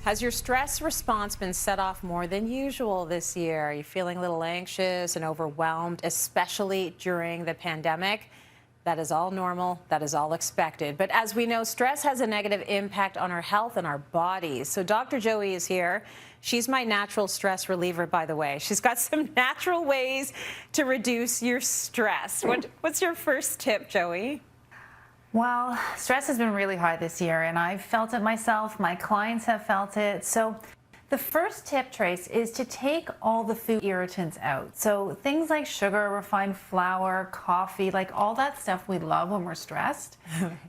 Has your stress response been set off more than usual this year? Are you feeling a little anxious and overwhelmed, especially during the pandemic? That is all normal. That is all expected. But as we know, stress has a negative impact on our health and our bodies. So Dr. Joey is here. She's my natural stress reliever, by the way. She's got some natural ways to reduce your stress. What's your first tip, Joey? Well, stress has been really high this year, and I've felt it myself. My clients have felt it. So the first tip, Trace, is to take all the food irritants out. So things like sugar, refined flour, coffee, like all that stuff we love when we're stressed.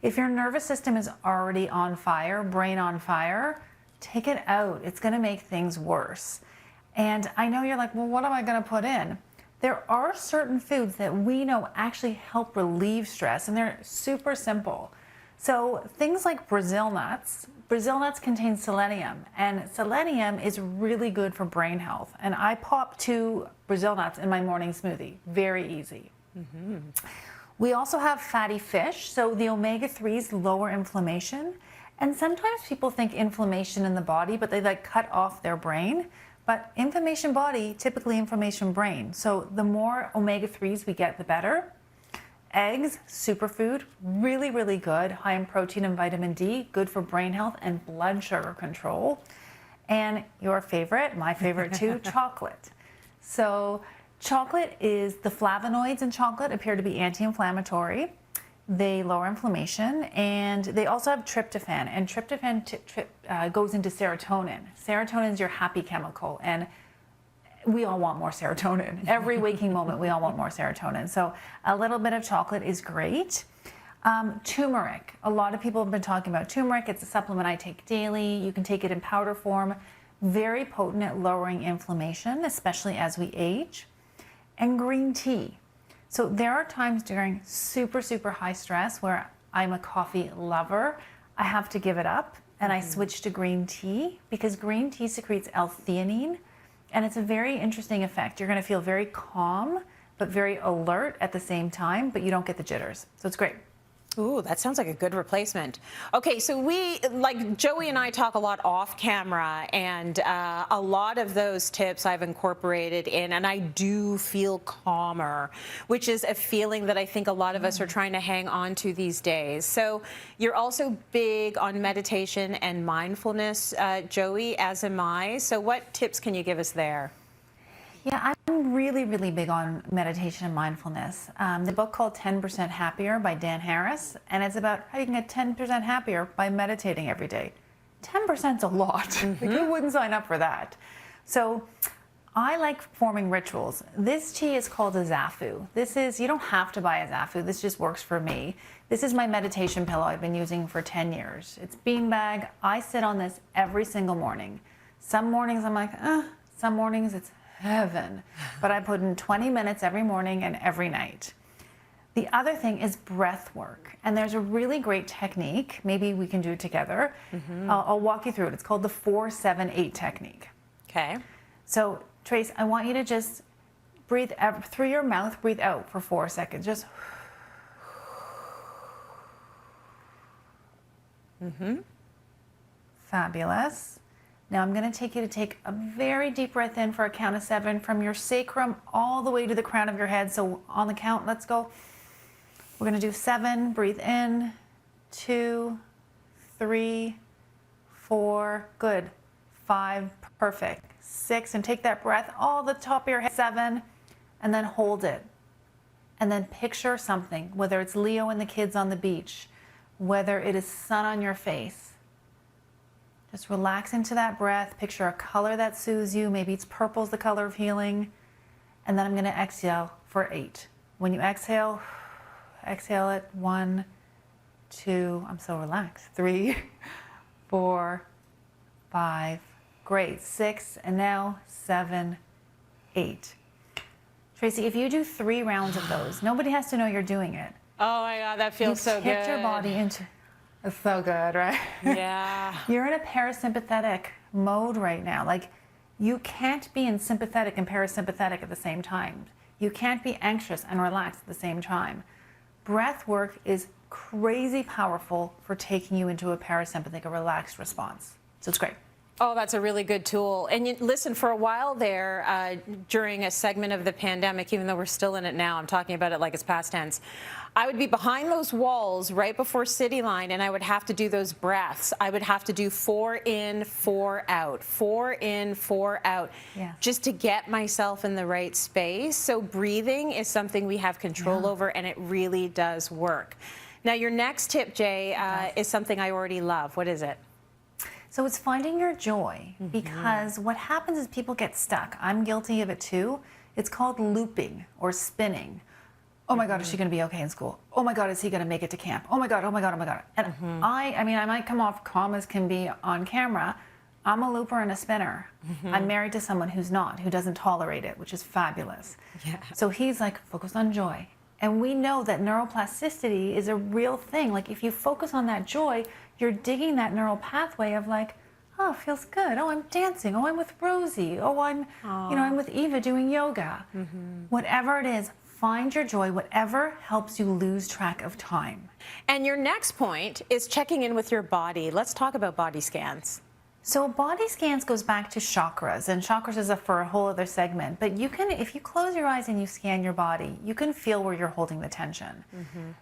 If your nervous system is already on fire, brain on fire, take it out. It's going to make things worse. And I know you're like, well, what am I going to put in? There are certain foods that we know actually help relieve stress, and they're super simple. So things like Brazil nuts. Brazil nuts contain selenium, and selenium is really good for brain health. And I pop 2 Brazil nuts in my morning smoothie. Very easy. We also have fatty fish. So the omega-3s lower inflammation. And sometimes people think inflammation in the body, but they like cut off their brain. But inflammation body, typically inflammation brain. So the more omega-3s we get, the better. Eggs, superfood, really, really good. High in protein and vitamin D, good for brain health and blood sugar control. And your favorite, my favorite too, chocolate. So chocolate is, the flavonoids in chocolate appear to be anti-inflammatory. They lower inflammation, and they also have tryptophan, and tryptophan goes into serotonin. Serotonin is your happy chemical, and we all want more serotonin. Every waking moment, we all want more serotonin. So a little bit of chocolate is great. Turmeric. A lot of people have been talking about turmeric. It's a supplement I take daily. You can take it in powder form. Very potent at lowering inflammation, especially as we age. And green tea. So there are times during super, super high stress where I'm a coffee lover. I have to give it up, and I switch to green tea because green tea secretes L-theanine, and it's a very interesting effect. You're going to feel very calm, but very alert at the same time, but you don't get the jitters. So it's great. Ooh, that sounds like a good replacement. Okay, so like Joey and I talk a lot off camera, and a lot of those tips I've incorporated in, and I do feel calmer, which is a feeling that I think a lot of us are trying to hang on to these days. So you're also big on meditation and mindfulness, Joey, as am I. So what tips can you give us there? Yeah, I'm really, really big on meditation and mindfulness. The book called 10% Happier by Dan Harris, and it's about how you can get 10% happier by meditating every day. 10% is a lot. Like, who wouldn't sign up for that? So I like forming rituals. This tea is called a zafu. This is, you don't have to buy a zafu. This just works for me. This is my meditation pillow I've been using for 10 years. It's beanbag. I sit on this every single morning. Some mornings I'm like, some mornings it's heaven. But I put in 20 minutes every morning and every night. The other thing is breath work. And there's a really great technique. Maybe we can do it together. I'll walk you through it. It's called the 4-7-8 technique. Okay. So, Trace, I want you to just breathe through your mouth, breathe out for 4 seconds. Just. Fabulous. Now I'm going to take you to take a very deep breath in for a count of 7 from your sacrum all the way to the crown of your head. So on the count, let's go. We're going to do 7. Breathe in. 2, 3, 4. Good. 5. Perfect. 6. And take that breath all the top of your head. 7. And then hold it. And then picture something, whether it's Leo and the kids on the beach, whether it is sun on your face. Just relax into that breath. Picture a color that soothes you. Maybe it's purple is the color of healing. And then I'm going to exhale for 8. When you exhale, exhale it. 1, 2, I'm so relaxed. 3, 4, 5. Great. 6, and now 7, 8. Tracy, if you do 3 rounds of those, nobody has to know you're doing it. Oh my God, that feels so good. You kicked your body into. It's so good, right? Yeah. You're in a parasympathetic mode right now. Like, you can't be in sympathetic and parasympathetic at the same time. You can't be anxious and relaxed at the same time. Breath work is crazy powerful for taking you into a parasympathetic, a relaxed response. So it's great. Oh, that's a really good tool. And you, listen, for a while there, during a segment of the pandemic, even though we're still in it now, I'm talking about it like it's past tense, I would be behind those walls right before Cityline, and I would have to do those breaths. I would have to do 4 in, 4 out, 4 in, 4 out, just to get myself in the right space. So breathing is something we have control over, and it really does work. Now, your next tip, Jay, is something I already love. What is it? So it's finding your joy, because what happens is people get stuck. I'm guilty of it too. It's called looping or spinning. Oh my God, is she going to be okay in school? Oh my God, is he going to make it to camp? Oh my God, oh my God, oh my God. And I mean, I might come off calm as can be on camera. I'm a looper and a spinner. I'm married to someone who's not, who doesn't tolerate it, which is fabulous. So he's like, focus on joy. And we know that neuroplasticity is a real thing. Like if you focus on that joy, you're digging that neural pathway of like, oh, it feels good. Oh, I'm dancing. Oh, I'm with Rosie. Oh, I'm, you know, I'm with Eva doing yoga. Whatever it is, find your joy, whatever helps you lose track of time. And your next point is checking in with your body. Let's talk about body scans. So body scans goes back to chakras, and chakras is for a whole other segment. But you can, if you close your eyes and you scan your body, you can feel where you're holding the tension.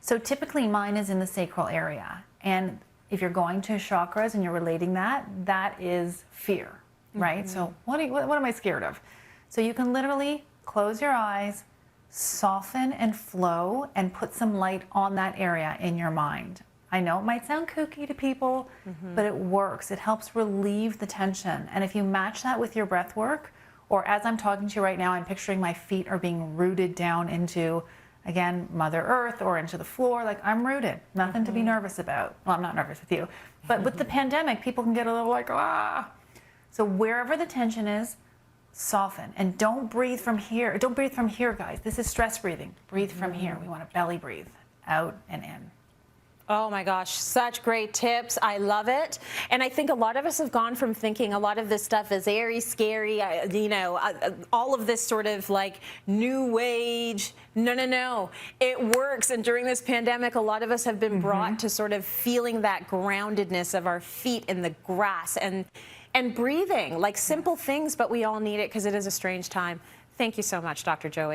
So typically mine is in the sacral area. And if you're going to chakras and you're relating that, that is fear, right? So what am I scared of? So you can literally close your eyes, soften and flow, and put some light on that area in your mind. I know it might sound kooky to people, but it works. It helps relieve the tension. And if you match that with your breath work, or as I'm talking to you right now, I'm picturing my feet are being rooted down into, again, Mother Earth or into the floor. Like I'm rooted, nothing to be nervous about. Well, I'm not nervous with you, but with the pandemic, people can get a little like, ah. So wherever the tension is, soften, and don't breathe from here. Don't breathe from here, guys. This is stress breathing. Breathe from here. We want to belly breathe, out and in. Oh my gosh, such great tips. I love it. And I think a lot of us have gone from thinking a lot of this stuff is airy, scary, you know, all of this sort of like new age. No. It works. And during this pandemic, a lot of us have been brought to sort of feeling that groundedness of our feet in the grass and breathing, like simple things, but we all need it because it is a strange time. Thank you so much, Dr. Joey.